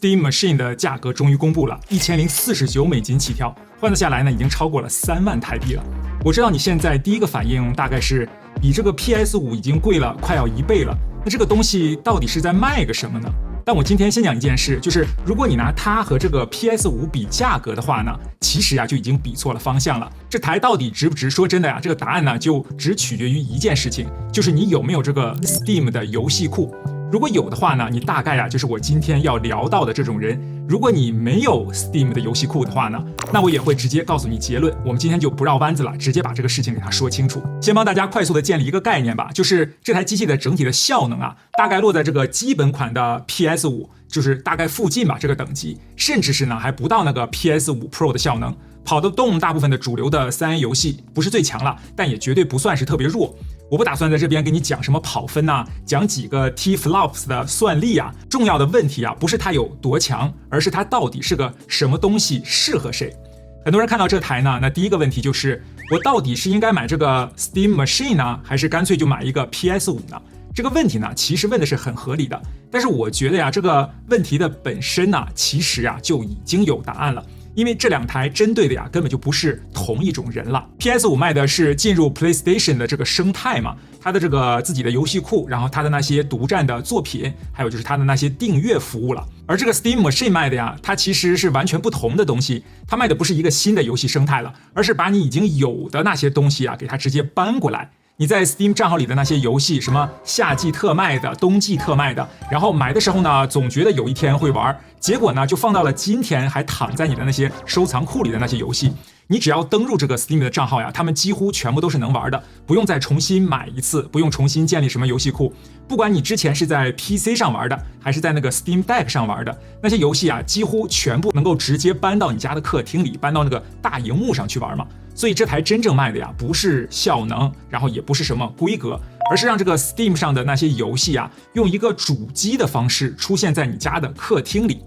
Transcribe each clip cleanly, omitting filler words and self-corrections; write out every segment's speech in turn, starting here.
Steam Machine 的價格終於公布了，1049美金起跳，換算下來呢，已經超過了3萬台幣了。我知道你現在第一個反應大概是比這個 PS5 已經貴了快要1倍了，那這個東西到底是在賣個什麼呢？但我今天先講一件事，就是如果你拿它和這個 PS5 比價格的話呢，其實就已經比錯了方向了。這台到底值不值？說真的這個答案呢就只取決於一件事情，就是你有沒有這個 Steam 的遊戲庫。如果有的話呢，你大概就是我今天要聊到的這種人。如果你沒有 Steam 的遊戲庫的話呢，那我也會直接告訴你結論。我們今天就不繞彎子了，直接把這個事情給它說清楚。先幫大家快速的建立一個概念吧，就是這台機器的整體的效能大概落在這個基本款的 PS5，就是大概附近吧這個等級，甚至是呢還不到那個 PS5 Pro 的效能，跑得動大部分的主流的3A 遊戲，不是最強了，但也絕对不算是特別弱。我不打算在這邊給你講什麼跑分講幾個 T-flops 的算力重要的問題不是它有多強，而是它到底是個什麼東西，適合誰。很多人看到這台呢，那第一個問題就是我到底是應該買這個 Steam Machine 呢，還是乾脆就買一個 PS5 呢？這個問題呢，其實問的是很合理的，但是我覺得這個問題的本身呢，其實就已經有答案了。因為這兩台針對的根本就不是同一種人了。PS5 賣的是進入 PlayStation 的這個生態嘛，它的這個自己的遊戲庫，然後它的那些獨佔的作品，還有就是它的那些訂閱服務了。而這個 Steam Machine 賣的它其實是完全不同的東西，它賣的不是一個新的遊戲生態了，而是把你已經有的那些東西給它直接搬過來。你在 Steam 賬號裡的那些遊戲，什麼夏季特賣的、冬季特賣的，然後買的時候呢，總覺得有一天會玩，結果呢就放到了今天，還躺在你的那些收藏庫裡的那些遊戲，你只要登入這個 Steam 的賬號他們幾乎全部都是能玩的，不用再重新買一次，不用重新建立什麼遊戲庫。不管你之前是在 PC 上玩的，還是在那個 Steam Deck 上玩的，那些游戲幾乎全部能夠直接搬到你家的客廳裡，搬到那個大熒幕上去玩嘛。所以這台真正賣的不是效能，然後也不是什麼規格，而是讓這個 Steam 上的那些遊戲用一個主機的方式出現在你家的客廳裡。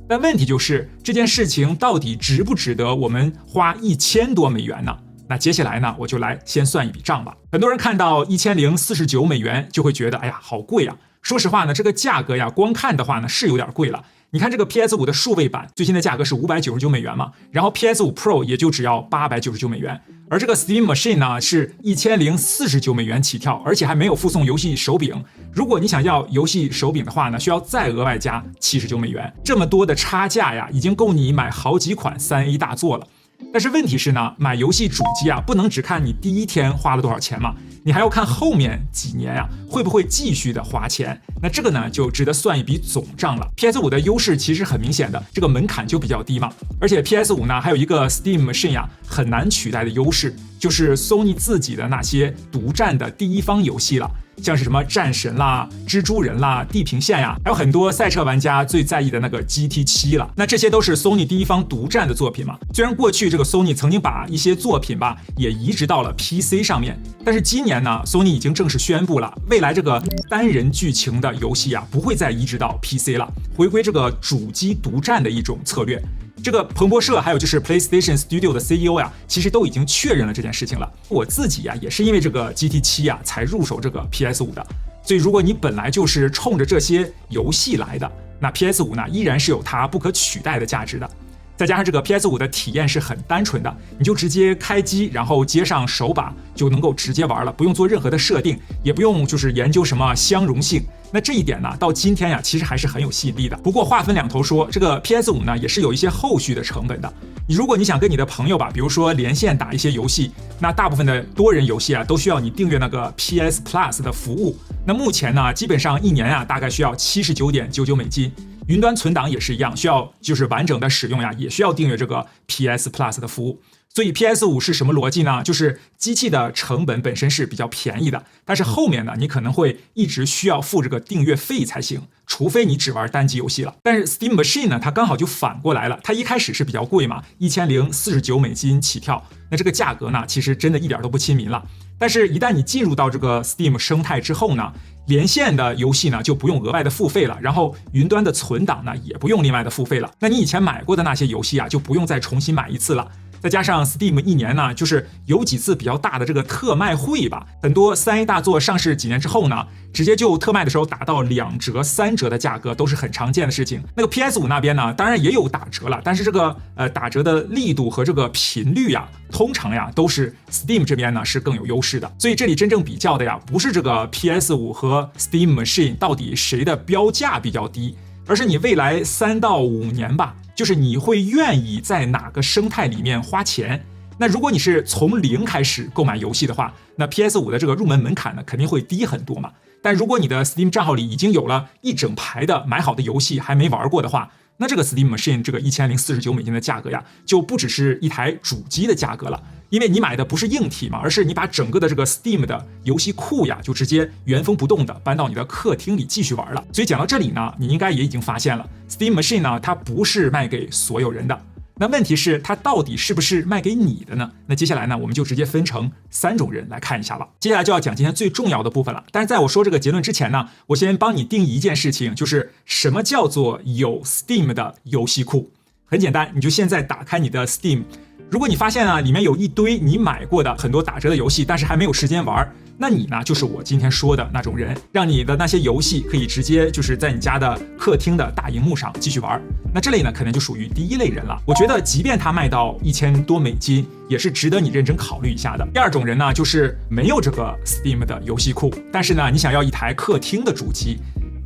但問題就是這件事情到底值不值得我們花1000多美元呢？那接下來呢，我就來先算一筆賬吧。很多人看到1049美元就會覺得，哎呀，好貴啊！說實話呢，這個價格光看的話呢是有點貴了。你看這個 PS5 的數位版最新的價格是599美元嘛，然後 PS5 Pro 也就只要899美元，而這個 Steam Machine 呢是1049美元起跳，而且還沒有附送游戲手柄。如果你想要游戏手柄的話呢，需要再額外加79美元。這麼多的差價已經夠你買好幾款3A 大作了。但是問題是呢，買遊戏主機不能只看你第一天花了多少錢嘛，你還要看後面幾年會不會繼續的花錢。那這個呢就值得算一筆總賬了。PS5 的優勢其實很明顯的，這個門檻就比較低嘛，而且 PS5 呢還有一個 Steam Machine 很難取代的優勢，就是 Sony 自己的那些獨佔的第一方遊戏了。像是什麼戰神啦、蜘蛛人啦、地平線還有很多賽車玩家最在意的那個 GT7了。那這些都是 Sony 第一方獨佔的作品嘛。雖然過去這個 Sony 曾經把一些作品也移植到了 PC 上面，但是今年呢 Sony 已經正式宣布了，未來這個單人劇情的遊戲不會再移植到 PC 了，回歸這個主機獨佔的一種策略。這個彭博社還有就是 PlayStation Studio 的 CEO 其實都已經確認了這件事情了。我自己也是因為這個 GT7 才入手這個 PS5 的。所以如果你本來就是衝着這些游戲來的，那 PS5 呢依然是有它不可取代的價值的。再加上这個 PS5 的體驗是很單純的，你就直接開機，然後接上手把就能夠直接玩了，不用做任何的設定，也不用就是研究什麼相容性。那這一點呢，到今天其實還是很有吸引力的。不過話分兩頭說，這個 PS5 呢也是有一些後續的成本的。如果你想跟你的朋友比如說連線打一些遊戲，那大部分的多人遊戏都需要你訂閱那個 PS Plus 的服務。那目前呢，基本上一年大概需要79.99美金。雲端存檔也是一樣，需要就是完整的使用也需要訂閱這個 PS Plus 的服務。所以 PS5 是什麼邏輯呢？就是機器的成本本身是比較便宜的，但是後面呢，你可能會一直需要付這個訂閱費才行，除非你只玩單機遊戲了。但是 Steam Machine 呢，它剛好就反過來了，它一開始是比較貴嘛，1049美金起跳，那這個價格呢，其實真的一點都不親民了。但是一旦你進入到這個 Steam 生態之後呢，連線的遊戲呢就不用額外的付費了，然後雲端的存檔呢也不用另外的付費了。那你以前買過的那些遊戲就不用再重新買一次了。再加上 Steam 一年呢，就是有幾次比较大的这個特賣會吧，很多3A 大作上市幾年之後呢，直接就特賣的時候打到2折、3折的價格都是很常見的事情。那個 PS5 那邊呢，當然也有打折了，但是這個打折的力度和這個頻率呀，通常呀都是 Steam 這邊呢是更有優勢的。所以這裡真正比較的呀，不是這個 PS5 和 Steam Machine 到底誰的標價比較低，而是你未來3到5年吧，就是你會願意在哪個生態裡面花錢。那如果你是從零開始購買遊戲的話，那 PS5 的這個入門門檻呢肯定會低很多嘛。但如果你的 Steam 賬號裡已經有了一整排的買好的遊戲還沒玩過的話，那這個 Steam Machine 這個1049美金的價格呀，就不只是一台主機的價格了，因為你買的不是硬體嘛，而是你把整個的這個 Steam 的遊戲庫呀，就直接原封不動的搬到你的客廳裡繼續玩了。所以講到這裡呢，你應該也已經發現了 ，Steam Machine 呢，它不是賣給所有人的。那問題是它到底是不是賣給你的呢？那接下來呢，我們就直接分成3種人來看一下吧。接下來就要講今天最重要的部分了。但是在我說這個結論之前呢，我先幫你定義一件事情，就是什麼叫做有 Steam 的遊戲庫。很簡單，你就現在打開你的 Steam， 如果你發現呢裡面有一堆你買過的很多打折的遊戲，但是還沒有時間玩，那你呢就是我今天說的那種人，讓你的那些遊戏可以直接就是在你家的客廳的大螢幕上繼續玩。那這類呢可能就屬於第一類人了。我覺得即便它賣到1000多美金，也是值得你認真考慮一下的。第二種人呢，就是沒有這個 Steam 的遊戲庫，但是呢你想要一台客廳的主機，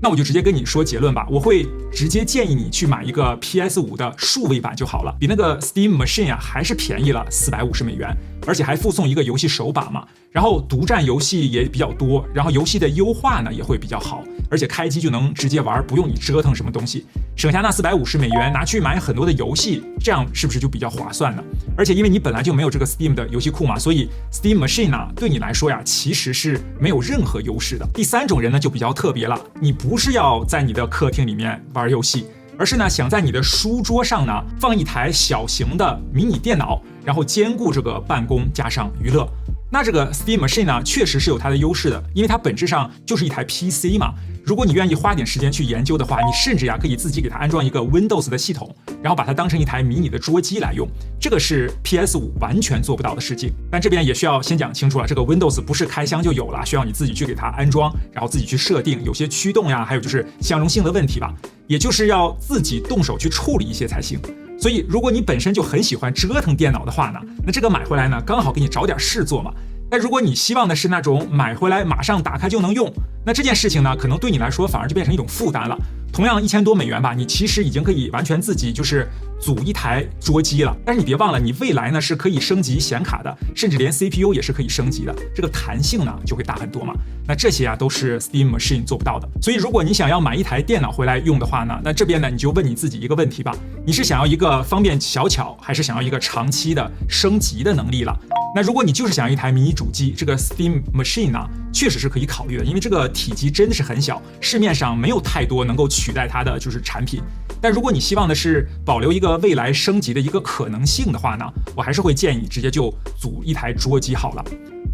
那我就直接跟你說結論吧，我會直接建議你去買一個 PS5 的數位版就好了，比那個 Steam Machine 啊還是便宜了450美元，而且還附送一個遊戲手把嘛，然後獨佔遊戲也比較多，然後遊戲的優化呢也會比較好，而且開機就能直接玩，不用你折騰什麼東西，省下那450美元拿去買很多的遊戲，這樣是不是就比較划算呢？而且因為你本來就沒有這個 Steam 的遊戲庫嘛，所以 Steam Machine 呢對你來說呀其實是沒有任何優勢的。第3種人呢就比較特別了，你不是要在你的客廳裡面玩遊戲，而是呢想在你的書桌上呢放一台小型的迷你電腦，然後兼顧這個辦公加上娛樂。那這個 Steam Machine 呢確實是有它的優勢的，因為它本質上就是一台 PC 嘛。如果你願意花點時間去研究的話，你甚至呀可以自己給它安裝一個 Windows 的系統，然後把它當成一台迷你的桌機來用，這個是 PS5 完全做不到的事情。但這邊也需要先講清楚了，這個 Windows 不是開箱就有了，需要你自己去給它安裝，然後自己去設定，有些驅動呀，還有就是相容性的問題吧，也就是要自己動手去處理一些才行。所以如果你本身就很喜歡折腾電腦的話呢，那這個買回來呢剛好給你找點事做嘛。但如果你希望的是那種買回来馬上打開就能用，那這件事情呢可能对你來說反而就變成一種負擔了。同樣1000多美元吧，你其實已經可以完全自己就是組一台桌機了。但是你別忘了，你未來呢是可以升級顯卡的，甚至连 CPU 也是可以升級的，這個彈性呢就會大很多嘛。那這些啊都是 Steam Machine 做不到的。所以如果你想要買一台電腦回來用的話呢，那這邊呢你就問你自己一個問題吧，你是想要一個方便小巧，還是想要一個長期的升級的能力了？那如果你就是想要一台迷你主機，這個 Steam Machine 呢確實是可以考慮的，因為這個體積真的是很小，市面上沒有太多能夠取代它的就是產品。但如果你希望的是保留一個未來升級的一個可能性的話呢，我還是會建議直接就組一台桌機好了。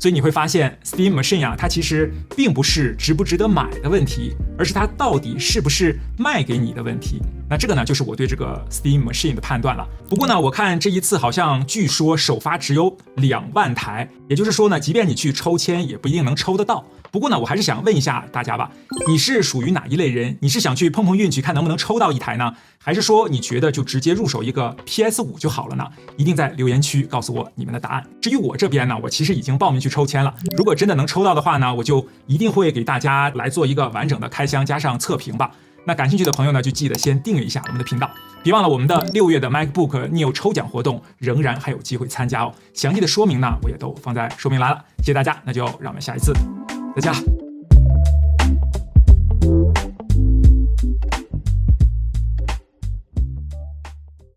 所以你會發現 Steam Machine 啊，它其實並不是值不值得買的問題，而是它到底是不是賣給你的問題。那這個呢，就是我對這個 Steam Machine 的判斷了。不過呢，我看這一次好像據說首發只有2萬台，也就是說呢，即便你去抽籤也不一定能抽得到。不過呢，我還是想問一下大家吧，你是屬於哪一類人？你是想去碰碰運氣看能不能抽到一台呢？還是說你覺得就直接入手一個 PS5 就好了呢？一定在留言區告訴我你們的答案。至於我這邊呢，我其實已經報名去抽籤了。如果真的能抽到的話呢，我就一定會給大家來做一個完整的開箱加上測評吧。那感興趣的朋友呢，就記得先訂閱一下我們的頻道。別忘了我們的6月的 MacBook Neo 抽獎活動仍然還有機會參加哦。詳細的說明呢，我也都放在說明欄了。謝謝大家，那就讓我們下一次再見了。